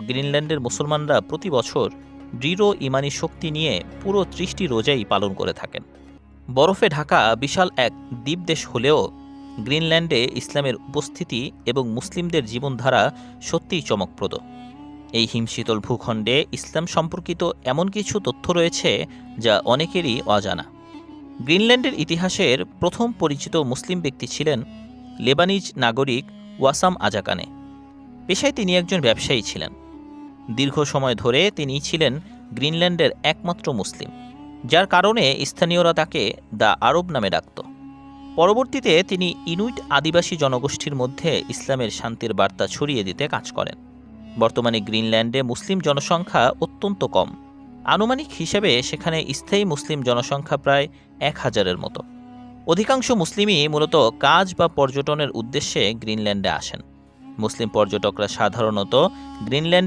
গ্রিনল্যান্ডের মুসলমানরা প্রতি বছর দৃঢ় ইমানি শক্তি নিয়ে পুরো 30টি রোজাই পালন করে থাকেন। বরফে ঢাকা বিশাল এক দ্বীপদেশ হলেও গ্রিনল্যান্ডে ইসলামের উপস্থিতি এবং মুসলিমদের জীবনধারা সত্যিই চমকপ্রদ। এই হিমশীতল ভূখণ্ডে ইসলাম সম্পর্কিত এমন কিছু তথ্য রয়েছে যা অনেকেরই অজানা। গ্রিনল্যান্ডের ইতিহাসের প্রথম পরিচিত মুসলিম ব্যক্তি ছিলেন লেবানিজ নাগরিক ওয়াসাম আজাকানে। পেশায় তিনি একজন ব্যবসায়ী ছিলেন। দীর্ঘ সময় ধরে তিনি ছিলেন গ্রিনল্যান্ডের একমাত্র মুসলিম, যার কারণে স্থানীয়রা তাকে দ্য আরব নামে ডাকত। পরবর্তীতে তিনি ইনুইট আদিবাসী জনগোষ্ঠীর মধ্যে ইসলামের শান্তির বার্তা ছড়িয়ে দিতে কাজ করেন। বর্তমানে গ্রিনল্যান্ডে মুসলিম জনসংখ্যা অত্যন্ত কম। আনুমানিক হিসেবে সেখানে স্থায়ী মুসলিম জনসংখ্যা প্রায় 1000-এর মতো। অধিকাংশ মুসলিমই মূলত কাজ বা পর্যটনের উদ্দেশ্যে গ্রিনল্যান্ডে আসেন। মুসলিম পর্যটকরা সাধারণত গ্রিনল্যান্ড